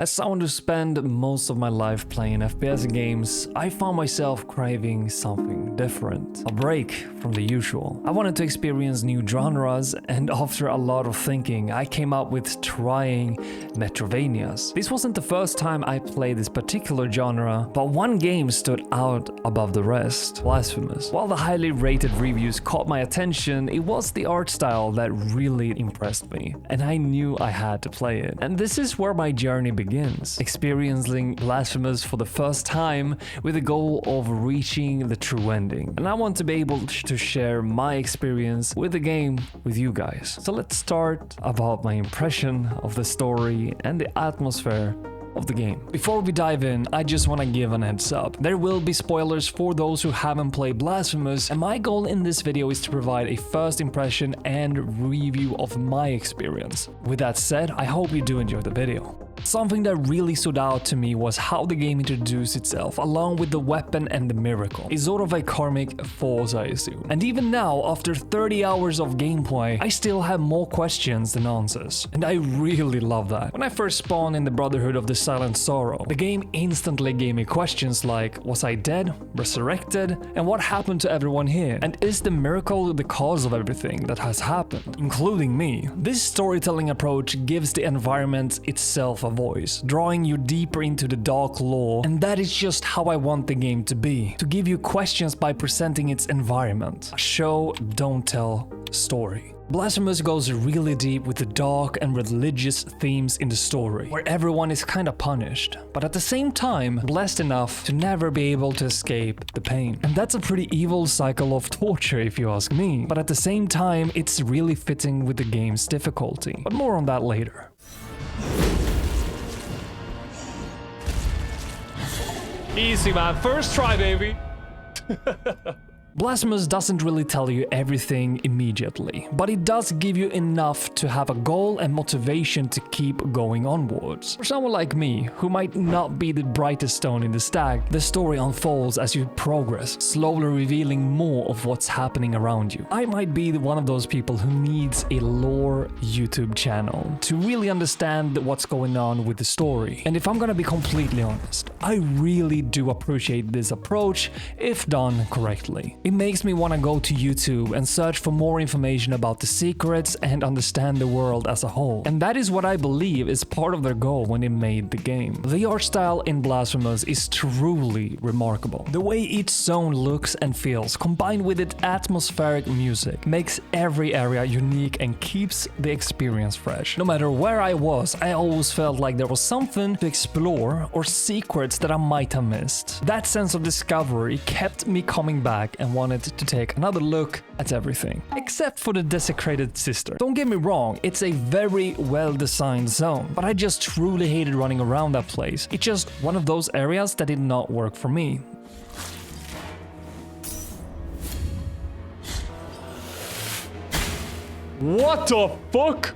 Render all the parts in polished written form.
As someone who spent most of my life playing FPS games, I found myself craving something different. A break from the usual. I wanted to experience new genres, and after a lot of thinking, I came up with trying Metroidvanias. This wasn't the first time I played this particular genre, but one game stood out above the rest: Blasphemous. While the highly rated reviews caught my attention, it was the art style that really impressed me, and I knew I had to play it. And this is where my journey begins, experiencing Blasphemous for the first time with the goal of reaching the true ending. And I want to be able to share my experience with the game with you guys. So let's start about my impression of the story and the atmosphere of the game. Before we dive in, I just want to give an heads up. There will be spoilers for those who haven't played Blasphemous, and my goal in this video is to provide a first impression and review of my experience. With that said, I hope you do enjoy the video. Something that really stood out to me was how the game introduced itself, along with the weapon and the miracle. A sort of a karmic force, I assume. And even now, after 30 hours of gameplay, I still have more questions than answers. And I really love that. When I first spawned in the Brotherhood of the Silent Sorrow, the game instantly gave me questions like, was I dead, resurrected, and what happened to everyone here? And is the miracle the cause of everything that has happened, including me? This storytelling approach gives the environment itself a voice, drawing you deeper into the dark lore, and that is just how I want the game to be, to give you questions by presenting its environment. A show, don't tell story. Blasphemous goes really deep with the dark and religious themes in the story, where everyone is kinda punished, but at the same time blessed enough to never be able to escape the pain. And that's a pretty evil cycle of torture if you ask me, but at the same time it's really fitting with the game's difficulty. But more on that later. Easy, man. First try, baby. Blasphemous doesn't really tell you everything immediately, but it does give you enough to have a goal and motivation to keep going onwards. For someone like me, who might not be the brightest stone in the stack, the story unfolds as you progress, slowly revealing more of what's happening around you. I might be one of those people who needs a lore YouTube channel to really understand what's going on with the story. And if I'm gonna be completely honest, I really do appreciate this approach if done correctly. It makes me want to go to YouTube and search for more information about the secrets and understand the world as a whole. And that is what I believe is part of their goal when they made the game. The art style in Blasphemous is truly remarkable. The way each zone looks and feels, combined with its atmospheric music, makes every area unique and keeps the experience fresh. No matter where I was, I always felt like there was something to explore or secrets that I might have missed. That sense of discovery kept me coming back and wanted to take another look at everything, except for the desecrated sister. Don't get me wrong, it's a very well-designed zone, but I just truly hated running around that place. It's just one of those areas that did not work for me. What the fuck?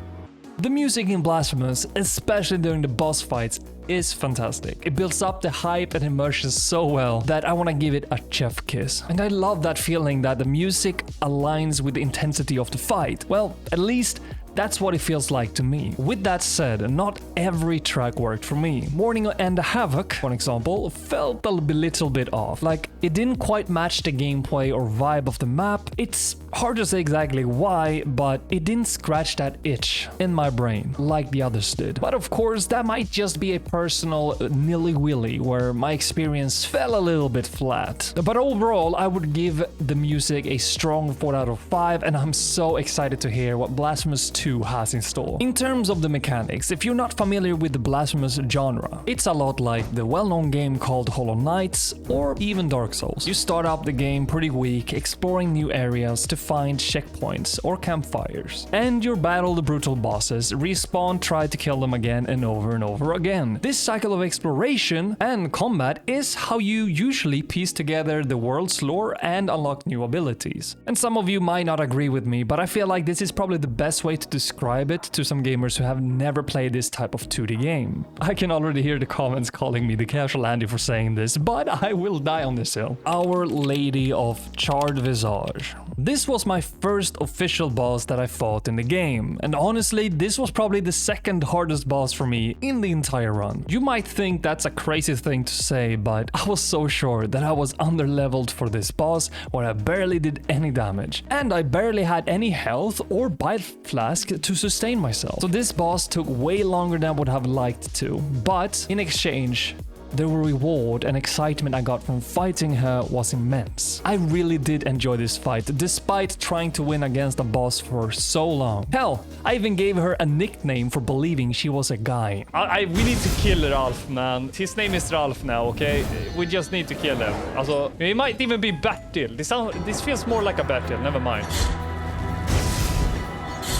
The music in Blasphemous, especially during the boss fights, is fantastic. It builds up the hype and immersion so well that I want to give it a chef kiss. And I love that feeling that the music aligns with the intensity of the fight. Well, at least that's what it feels like to me. With that said, not every track worked for me. Morning and the Havoc, for example, felt a little bit off. Like, it didn't quite match the gameplay or vibe of the map. It's hard to say exactly why, but it didn't scratch that itch in my brain like the others did. But of course, that might just be a personal nilly-willy where my experience fell a little bit flat. But overall, I would give the music a strong 4 out of 5, and I'm so excited to hear what Blasphemous 2 has in store. In terms of the mechanics, if you're not familiar with the Blasphemous genre, it's a lot like the well-known game called Hollow Knights or even Dark Souls. You start up the game pretty weak, exploring new areas to find checkpoints or campfires, and you battle the brutal bosses, respawn, try to kill them again and over again. This cycle of exploration and combat is how you usually piece together the world's lore and unlock new abilities. And some of you might not agree with me, but I feel like this is probably the best way to describe it to some gamers who have never played this type of 2D game. I can already hear the comments calling me the casual Andy for saying this, but I will die on this hill. Our Lady of Charred Visage. This was my first official boss that I fought in the game, and honestly, this was probably the second hardest boss for me in the entire run. You might think that's a crazy thing to say, but I was so sure that I was underleveled for this boss where I barely did any damage, and I barely had any health or bite flask to sustain myself. So this boss took way longer than I would have liked to, but in exchange, the reward and excitement I got from fighting her was immense. I really did enjoy this fight, despite trying to win against the boss for so long. Hell, I even gave her a nickname for believing she was a guy. We need to kill Ralph, man. His name is Ralph now, okay? We just need to kill him. Also, he might even be Bertil. This feels more like a Bertil, never mind.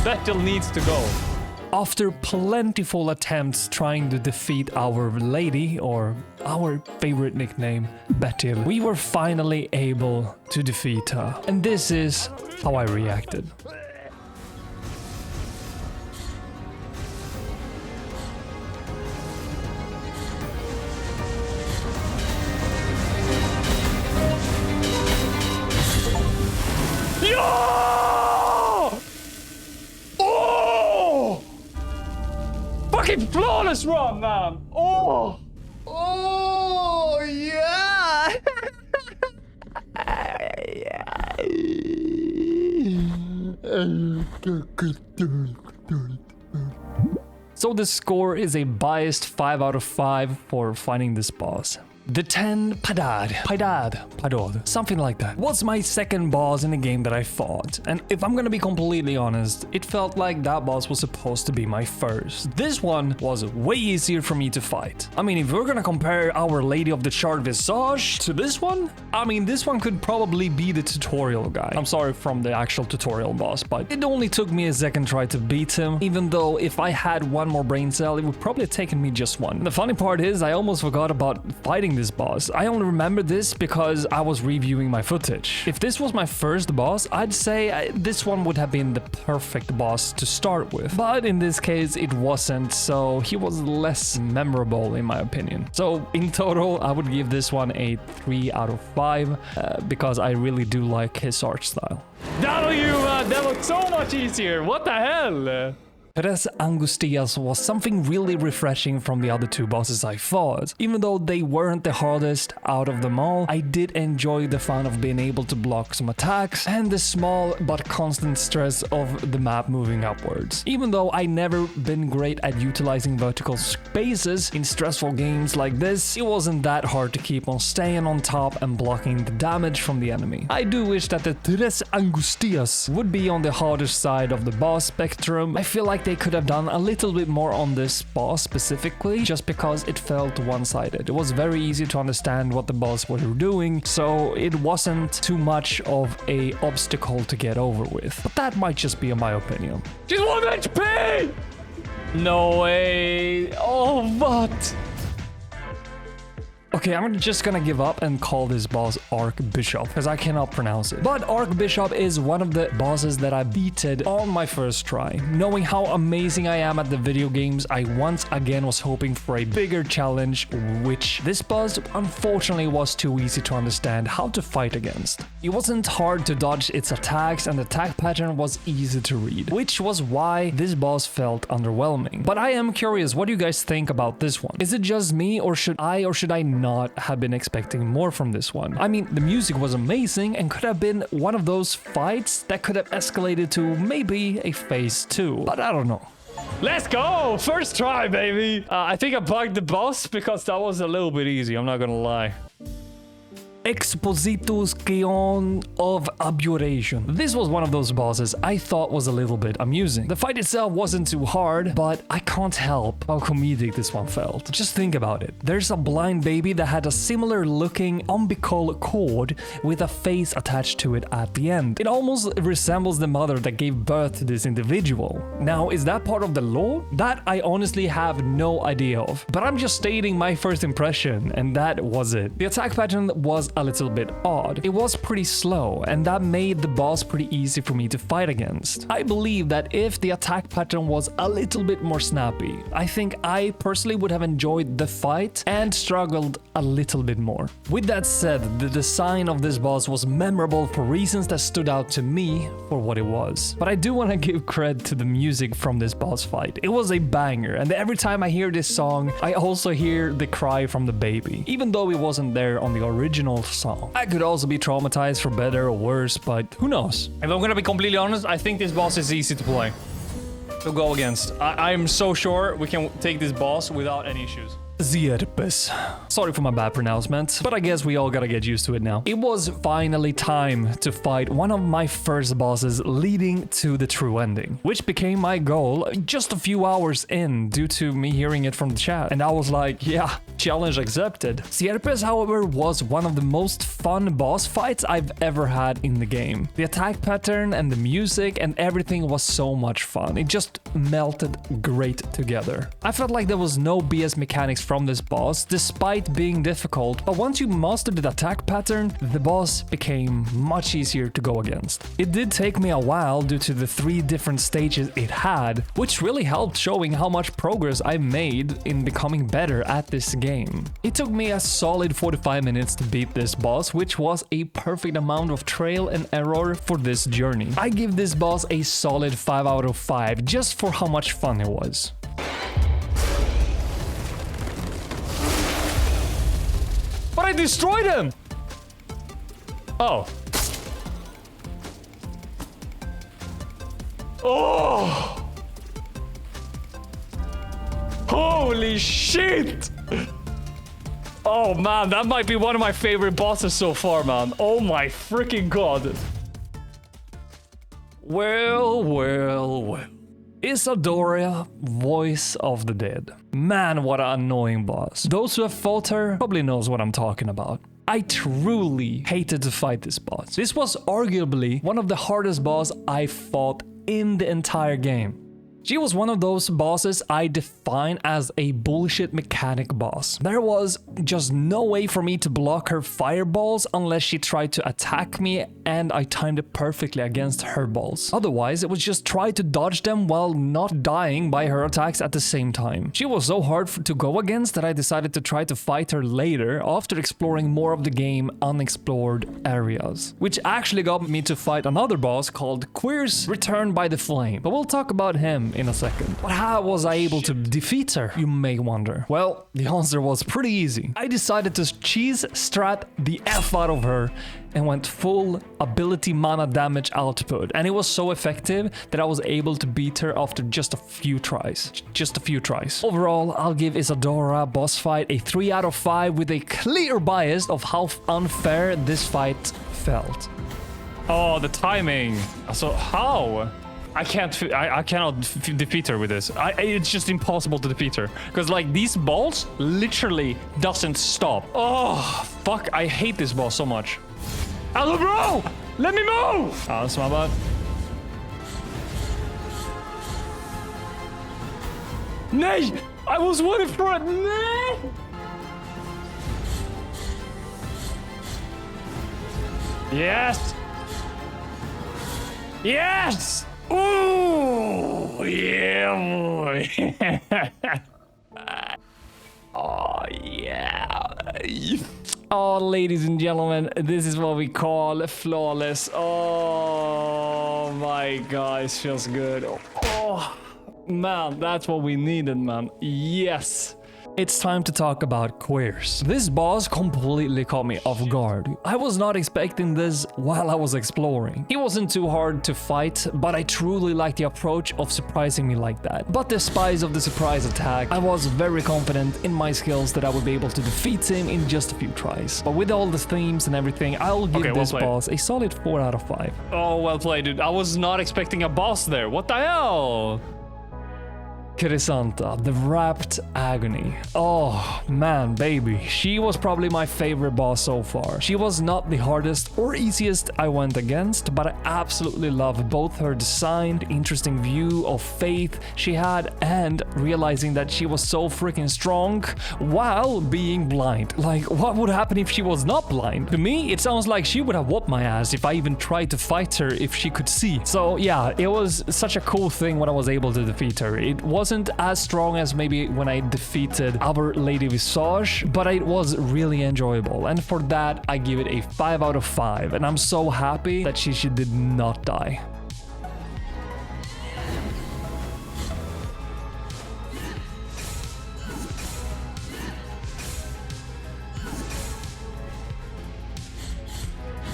Bertil needs to go. After plentiful attempts trying to defeat our lady, or our favorite nickname, Bertil, we were finally able to defeat her. And this is how I reacted. Fucking flawless run, man! Oh! Oh, yeah! So the score is a biased 5 out of 5 for finding this boss. The 10 Piedad, something like that, was my second boss in the game that I fought, and if I'm gonna be completely honest, it felt like that boss was supposed to be my first. This one was way easier for me to fight. I mean, if we're gonna compare Our Lady of the Charred Visage to this one, I mean, this one could probably be the tutorial guy. I'm sorry from the actual tutorial boss, but it only took me a second try to beat him, even though if I had one more brain cell, it would probably have taken me just one. And the funny part is, I almost forgot about fighting this boss. I only remember this because I was reviewing my footage. If this was my first boss, I'd say this one would have been the perfect boss to start with. But in this case, it wasn't, so he was less memorable in my opinion. So in total, I would give this one a 3 out of 5 because I really do like his art style. That looks so much easier. What the hell? Quirce Angustias was something really refreshing from the other two bosses I fought. Even though they weren't the hardest out of them all, I did enjoy the fun of being able to block some attacks and the small but constant stress of the map moving upwards. Even though I never been great at utilizing vertical spaces in stressful games like this, it wasn't that hard to keep on staying on top and blocking the damage from the enemy. I do wish that the Quirce Angustias would be on the harder side of the boss spectrum. I feel like they could have done a little bit more on this boss specifically, just because it felt one-sided. It was very easy to understand what the boss was doing, so it wasn't too much of a obstacle to get over with. But that might just be my opinion. Just 1 HP! No way! Oh, what? Okay, I'm just gonna give up and call this boss Archbishop, because I cannot pronounce it. But Archbishop is one of the bosses that I beated on my first try. Knowing how amazing I am at the video games, I once again was hoping for a bigger challenge, which this boss unfortunately was too easy to understand how to fight against. It wasn't hard to dodge its attacks, and the attack pattern was easy to read, which was why this boss felt underwhelming. But I am curious, what do you guys think about this one? Is it just me, or should I not have been expecting more from this one? I mean, the music was amazing and could have been one of those fights that could have escalated to maybe a phase 2, but I don't know. Let's go! First try, baby! I think I bugged the boss because that was a little bit easy, I'm not gonna lie. Exposito's Geon of Abjuration. This was one of those bosses I thought was a little bit amusing. The fight itself wasn't too hard, but I can't help how comedic this one felt. Just think about it. There's a blind baby that had a similar looking umbilical cord with a face attached to it at the end. It almost resembles the mother that gave birth to this individual. Now, is that part of the lore? That I honestly have no idea of, but I'm just stating my first impression, and that was it. The attack pattern was a little bit odd. It was pretty slow, and that made the boss pretty easy for me to fight against. I believe that if the attack pattern was a little bit more snappy, I think I personally would have enjoyed the fight and struggled a little bit more. With that said, the design of this boss was memorable for reasons that stood out to me for what it was. But I do want to give credit to the music from this boss fight. It was a banger, and every time I hear this song, I also hear the cry from the baby, even though it wasn't there on the original song. I could also be traumatized for better or worse, but who knows? If I'm gonna be completely honest, I think this boss is easy to play, to go against. I'm so sure we can take this boss without any issues. Sierpes. Sorry for my bad pronouncement, but I guess we all gotta get used to it now. It was finally time to fight one of my first bosses leading to the true ending, which became my goal just a few hours in due to me hearing it from the chat. And I was like, yeah, challenge accepted. Sierpes, however, was one of the most fun boss fights I've ever had in the game. The attack pattern and the music and everything was so much fun. It just melted great together. I felt like there was no BS mechanics from this boss, despite being difficult, but once you mastered the attack pattern, the boss became much easier to go against. It did take me a while due to the 3 different stages it had, which really helped showing how much progress I made in becoming better at this game. It took me a solid 45 minutes to beat this boss, which was a perfect amount of trial and error for this journey. I give this boss a solid 5 out of 5 just for how much fun it was. But I destroyed him! Oh. Oh! Holy shit! Oh man, that might be one of my favorite bosses so far, man. Oh my freaking god. Well, well, well. Isidora, voice of the dead. Man, what an annoying boss. Those who have fought her probably knows what I'm talking about. I truly hated to fight this boss. This was arguably one of the hardest boss I fought in the entire game. She was one of those bosses I define as a bullshit mechanic boss. There was just no way for me to block her fireballs unless she tried to attack me and I timed it perfectly against her balls. Otherwise, it was just try to dodge them while not dying by her attacks at the same time. She was so hard to go against that I decided to try to fight her later after exploring more of the game unexplored areas. Which actually got me to fight another boss called Quirce, Returned by the Flame. But we'll talk about him in a second. But how was I able to defeat her, you may wonder? Well, the answer was pretty easy. I decided to cheese strat the F out of her and went full ability mana damage output, and it was so effective that I was able to beat her after just a few tries. Overall, I'll give Isidora boss fight a 3 out of 5 with a clear bias of how unfair this fight felt. Oh, the timing. So how? I cannot defeat her with this. It's just impossible to defeat her. Because, like, these balls literally doesn't stop. Oh, fuck. I hate this boss so much. Hello, bro! Let me move! Oh, that's my bad. Nej! I was waiting for it! Nej! Yes! Yes! Ooh, yeah, boy. Oh, yeah. Oh, ladies and gentlemen, this is what we call flawless. Oh, my God, it feels good. Oh, man, that's what we needed, man. Yes. It's time to talk about Quirce. This boss completely caught me off guard. I was not expecting this while I was exploring. He wasn't too hard to fight, but I truly liked the approach of surprising me like that. But despite of the surprise attack, I was very confident in my skills that I would be able to defeat him in just a few tries. But with all the themes and everything, I'll give this boss a solid 4 out of 5. Oh, well played, dude. I was not expecting a boss there. What the hell? Crisanta, the Wrapped Agony. Oh man, baby, she was probably my favorite boss so far. She was not the hardest or easiest I went against, but I absolutely love both her design, the interesting view of faith she had, and realizing that she was so freaking strong while being blind. Like, what would happen if she was not blind? To me, it sounds like she would have whooped my ass if I even tried to fight her if she could see. So yeah, it was such a cool thing when I was able to defeat her. It wasn't as strong as maybe when I defeated Our Lady Visage, but it was really enjoyable, and for that I give it a 5 out of 5, and I'm so happy that she did not die.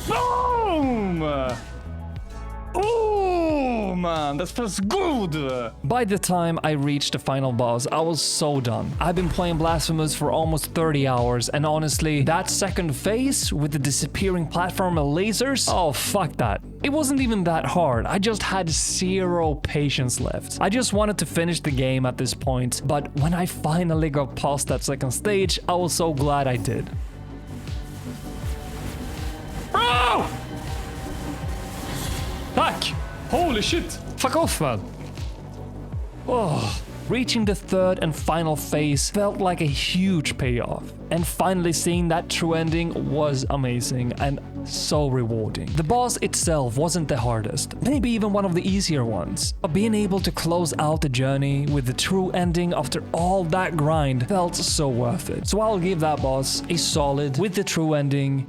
Boom! Oh man, that feels good! By the time I reached the final boss, I was so done. I've been playing Blasphemous for almost 30 hours, and honestly, that second phase with the disappearing platform and lasers, oh fuck that. It wasn't even that hard, I just had zero patience left. I just wanted to finish the game at this point, but when I finally got past that second stage, I was so glad I did. Oh! Fuck! Holy shit! Fuck off, man! Oh. Reaching the third and final phase felt like a huge payoff, and finally seeing that true ending was amazing and so rewarding. The boss itself wasn't the hardest, maybe even one of the easier ones, but being able to close out the journey with the true ending after all that grind felt so worth it. So I'll give that boss a solid, with the true ending,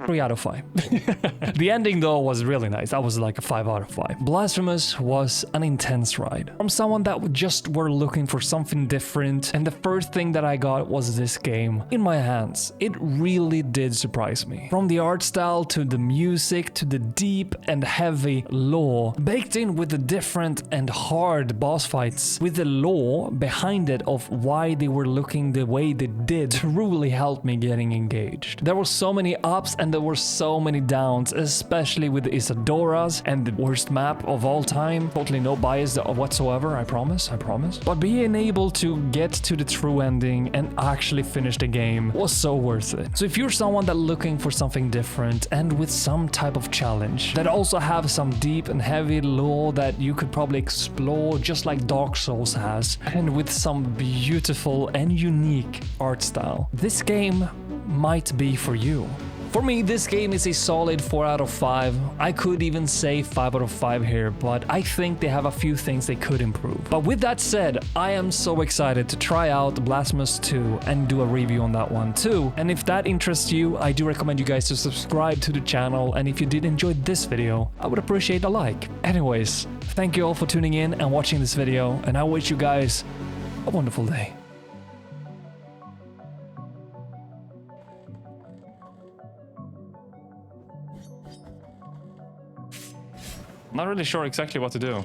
3 out of 5. The ending though was really nice. That was like a 5 out of 5. Blasphemous was an intense ride. From someone that just were looking for something different, and the first thing that I got was this game in my hands. It really did surprise me. From the art style to the music to the deep and heavy lore, baked in with the different and hard boss fights, with the lore behind it of why they were looking the way they did, truly helped me getting engaged. There were so many ups and there were so many downs, especially with the Isidoras and the worst map of all time. Totally no bias whatsoever, I promise. But being able to get to the true ending and actually finish the game was so worth it. So if you're someone that's looking for something different and with some type of challenge that also have some deep and heavy lore that you could probably explore just like Dark Souls has, and with some beautiful and unique art style, this game might be for you. For me, this game is a solid 4 out of 5. I could even say 5 out of 5 here, but I think they have a few things they could improve. But with that said, I am so excited to try out Blasphemous 2 and do a review on that one too. And if that interests you, I do recommend you guys to subscribe to the channel, and if you did enjoy this video, I would appreciate a like. Anyways, thank you all for tuning in and watching this video, and I wish you guys a wonderful day. Not really sure exactly what to do.